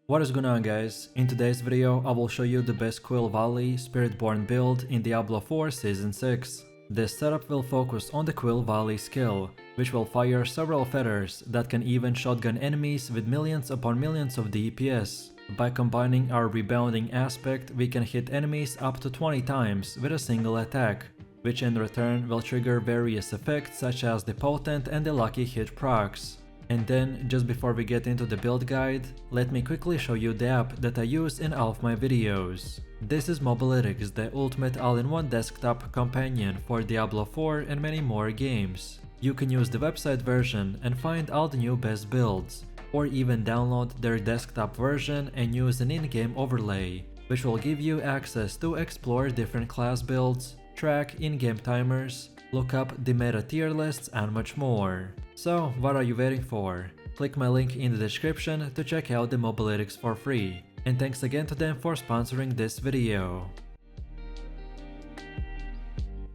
What is going on, guys? In today's video I will show you the best quill volley Spiritborn build in Diablo 4 Season 6. This setup will focus on the quill volley skill, which will fire several feathers that can even shotgun enemies with millions upon millions of DPS. By combining our rebounding aspect, we can hit enemies up to 20 times with a single attack, which in return will trigger various effects such as the potent and the lucky hit procs. And then, just before we get into the build guide, let me quickly show you the app that I use in all of my videos. This is Mobilytics, the ultimate all-in-one desktop companion for Diablo 4 and many more games. You can use the website version and find all the new best builds, or even download their desktop version and use an in-game overlay, which will give you access to explore different class builds, track in-game timers, look up the meta tier lists and much more. So what are you waiting for? Click my link in the description to check out the Mobilytics for free, and thanks again to them for sponsoring this video.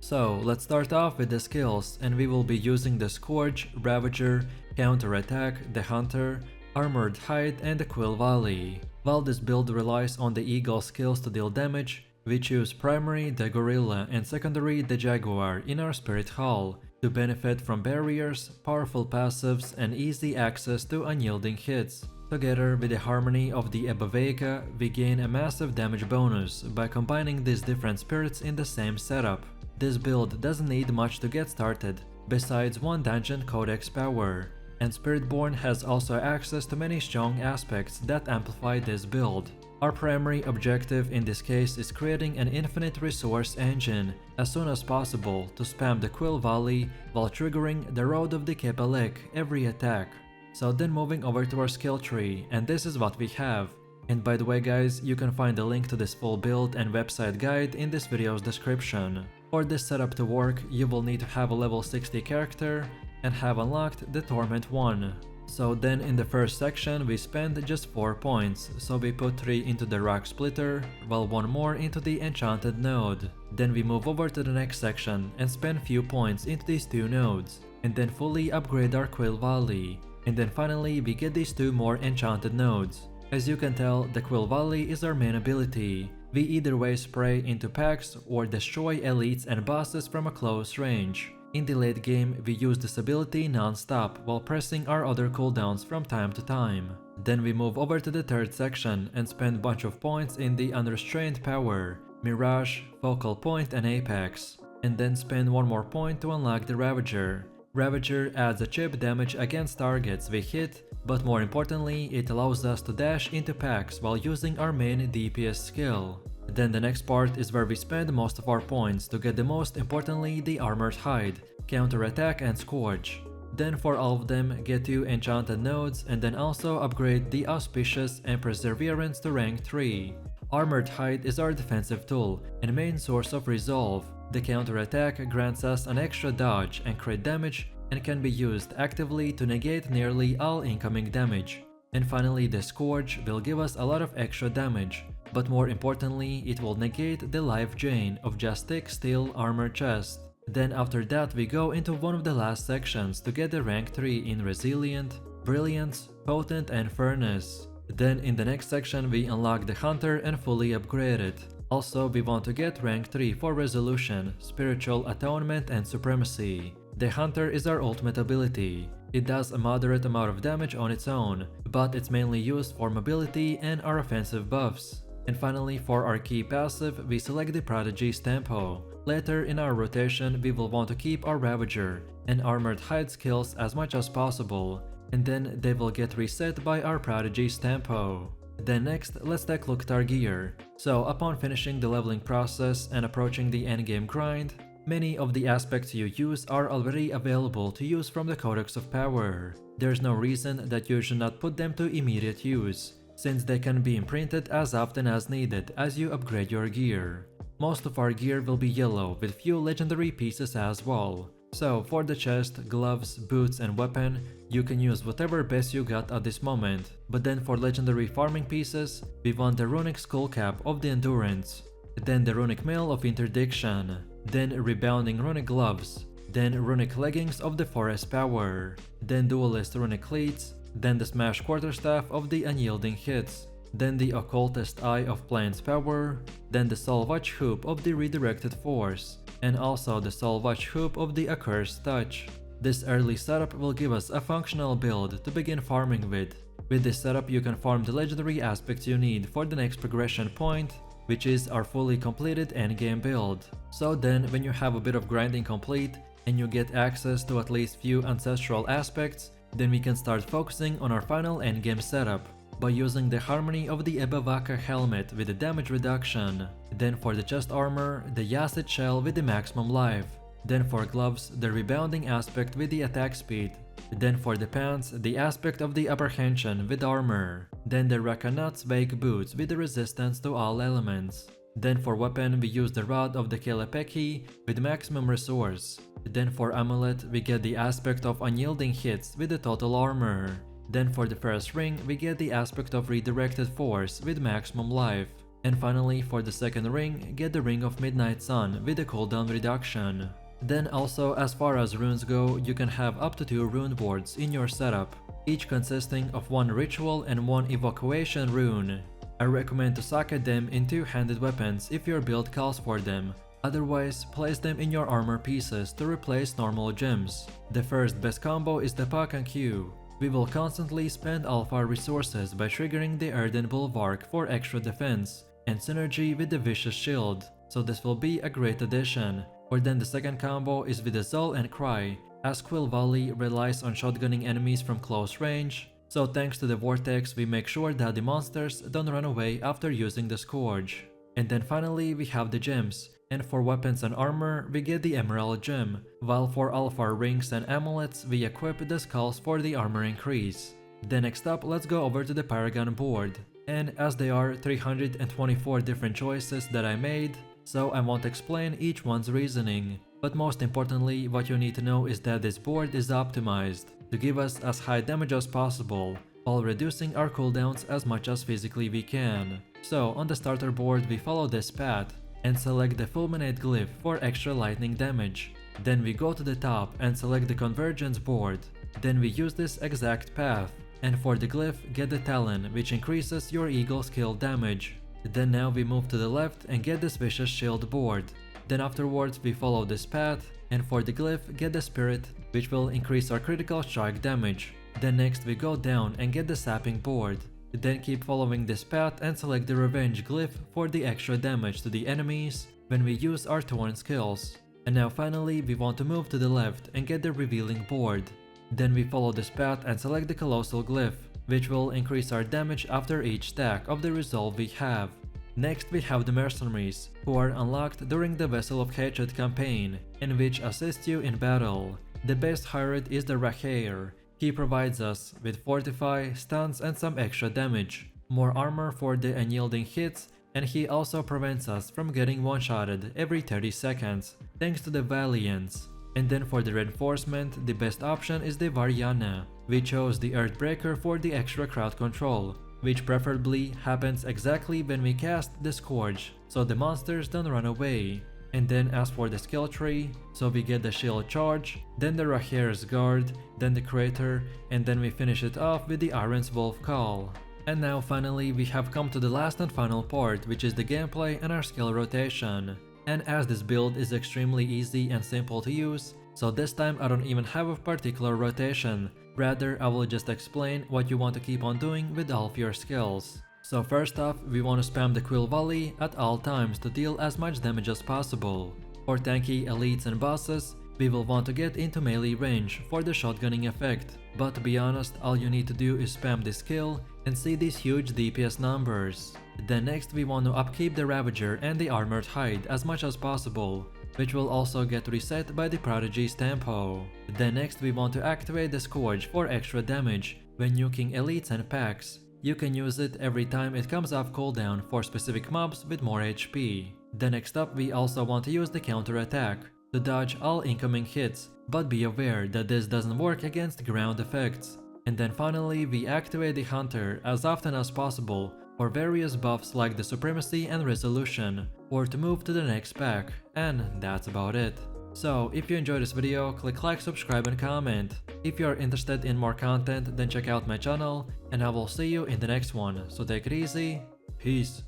So let's start off with the skills, and we will be using the Scourge, Ravager, Counterattack, the Hunter, Armored Hide and the Quill Volley. While this build relies on the Eagle skills to deal damage, we choose primary the Gorilla and secondary the Jaguar in our Spirit Hall to benefit from barriers, powerful passives and easy access to unyielding hits. Together with the harmony of the Ebaveka, we gain a massive damage bonus by combining these different spirits in the same setup. This build doesn't need much to get started, besides one dungeon codex power, and Spiritborn has also access to many strong aspects that amplify this build. Our primary objective in this case is creating an infinite resource engine as soon as possible to spam the Quill Volley while triggering the Road of the Kepelek every attack. So then moving over to our skill tree, and this is what we have. And by the way guys, you can find the link to this full build and website guide in this video's description. For this setup to work, you will need to have a level 60 character and have unlocked the Torment 1. So then in the first section we spend just 4 points, so we put 3 into the Rock Splitter, while 1 more into the Enchanted node. Then we move over to the next section and spend few points into these 2 nodes, and then fully upgrade our Quill Volley. And then finally we get these 2 more Enchanted nodes. As you can tell, the Quill Volley is our main ability. We either way spray into packs or destroy elites and bosses from a close range. In the late game, we use this ability non-stop while pressing our other cooldowns from time to time. Then we move over to the third section and spend a bunch of points in the Unrestrained Power, Mirage, Focal Point and Apex. And then spend 1 more point to unlock the Ravager. Ravager adds a chip damage against targets we hit, but more importantly, it allows us to dash into packs while using our main DPS skill. Then the next part is where we spend most of our points to get the most importantly the Armored Hide, Counterattack and Scourge. Then for all of them, get 2 Enchanted nodes and then also upgrade the Auspicious and Perseverance to rank 3. Armored Hide is our defensive tool and main source of resolve. The Counterattack grants us an extra dodge and crit damage and can be used actively to negate nearly all incoming damage. And finally the Scourge will give us a lot of extra damage, but more importantly it will negate the life drain of just thick steel armor chest. Then after that we go into one of the last sections to get the rank 3 in Resilient, Brilliance, Potent and Furnace. Then in the next section we unlock the Hunter and fully upgrade it. Also we want to get rank 3 for Resolution, Spiritual Atonement and Supremacy. The Hunter is our ultimate ability. It does a moderate amount of damage on its own, but it's mainly used for mobility and our offensive buffs. And finally for our key passive we select the Prodigy's Tempo. Later in our rotation we will want to keep our Ravager and Armored Hide skills as much as possible, and then they will get reset by our Prodigy's Tempo. Then next, let's take a look at our gear. So upon finishing the leveling process and approaching the endgame grind, many of the aspects you use are already available to use from the Codex of Power. There's no reason that you should not put them to immediate use, since they can be imprinted as often as needed as you upgrade your gear. Most of our gear will be yellow with few legendary pieces as well. So for the chest, gloves, boots and weapon, you can use whatever best you got at this moment. But then for legendary farming pieces, we want the runic skull cap of the Endurance, then the runic mail of Interdiction, then rebounding runic gloves, then runic leggings of the Forest Power, then duelist runic cleats, then the smash quarterstaff of the Unyielding Hits, then the Occultist Eye of Plane's Power, then the Salvage Hoop of the Redirected Force, and also the Salvage Hoop of the Accursed Touch. This early setup will give us a functional build to begin farming with. With this setup you can farm the legendary aspects you need for the next progression point, which is our fully completed endgame build. So then when you have a bit of grinding complete and you get access to at least few ancestral aspects, then we can start focusing on our final endgame setup by using the harmony of the Ebavaka helmet with the damage reduction, then for the chest armor, the Yacid shell with the maximum life, then for gloves, the rebounding aspect with the attack speed, then for the pants, the aspect of the apprehension with armor, then the Rakanat's Wake boots with the resistance to all elements. Then for weapon we use the rod of the Kelepeki with maximum resource. Then for amulet we get the aspect of unyielding hits with the total armor. Then for the first ring we get the aspect of redirected force with maximum life. And finally for the second ring get the ring of Midnight Sun with the cooldown reduction. Then also as far as runes go, you can have up to 2 rune boards in your setup, each consisting of 1 ritual and 1 evacuation rune. I recommend to socket them in 2-handed weapons if your build calls for them. Otherwise, place them in your armor pieces to replace normal gems. The first best combo is the Pak and Q. We will constantly spend all of our resources by triggering the Earthen Bulwark for extra defense and synergy with the Vicious Shield, so this will be a great addition. Or then the second combo is with the Zol and Cry, as Quill Volley relies on shotgunning enemies from close range, so thanks to the Vortex we make sure that the monsters don't run away after using the Scourge. And then finally we have the gems, and for weapons and armor we get the Emerald Gem, while for all of our rings and amulets we equip the skulls for the armor increase. Then next up let's go over to the Paragon board, and as there are 324 different choices that I made, so I won't explain each one's reasoning, but most importantly what you need to know is that this board is optimized to give us as high damage as possible, while reducing our cooldowns as much as physically we can. So on the starter board we follow this path and select the Fulminate glyph for extra lightning damage. Then we go to the top and select the Convergence board. Then we use this exact path, and for the glyph get the Talon, which increases your eagle skill damage. Then now we move to the left and get this Vicious Shield board. Then afterwards we follow this path, and for the glyph get the Spirit, which will increase our critical strike damage. Then next we go down and get the Sapping board. Then keep following this path and select the Revenge glyph for the extra damage to the enemies when we use our Torn skills. And now finally we want to move to the left and get the Revealing board. Then we follow this path and select the Colossal glyph, which will increase our damage after each stack of the resolve we have. Next we have the Mercenaries, who are unlocked during the Vessel of Hatred campaign, in which assist you in battle. The best Hyrate is the Rachair. He provides us with Fortify, stuns and some extra damage, more armor for the unyielding hits, and he also prevents us from getting one-shotted every 30 seconds, thanks to the Valiance. And then for the reinforcement, the best option is the Variana. We chose the Earthbreaker for the extra crowd control, which preferably happens exactly when we cast the Scourge, so the monsters don't run away. And then as for the skill tree, so we get the Shield Charge, then the Rachair's Guard, then the Crater, and then we finish it off with the Iron's Wolf Call. And now finally we have come to the last and final part, which is the gameplay and our skill rotation. And as this build is extremely easy and simple to use, so this time I don't even have a particular rotation, rather I will just explain what you want to keep on doing with all of your skills. So first off, we want to spam the Quill Volley at all times to deal as much damage as possible. For tanky elites and bosses, we will want to get into melee range for the shotgunning effect, but to be honest, all you need to do is spam this skill and see these huge DPS numbers. Then next we want to upkeep the Ravager and the Armored Hide as much as possible, which will also get reset by the Prodigy's tempo. Then next we want to activate the Scourge for extra damage when nuking elites and packs. You can use it every time it comes off cooldown for specific mobs with more HP. Then next up we also want to use the counter attack to dodge all incoming hits, but be aware that this doesn't work against ground effects. And then finally we activate the Hunter as often as possible for various buffs like the Supremacy and Resolution, or to move to the next pack, and that's about it. So if you enjoyed this video, click like, subscribe and comment. If you are interested in more content, then check out my channel and I will see you in the next one. So take it easy, peace.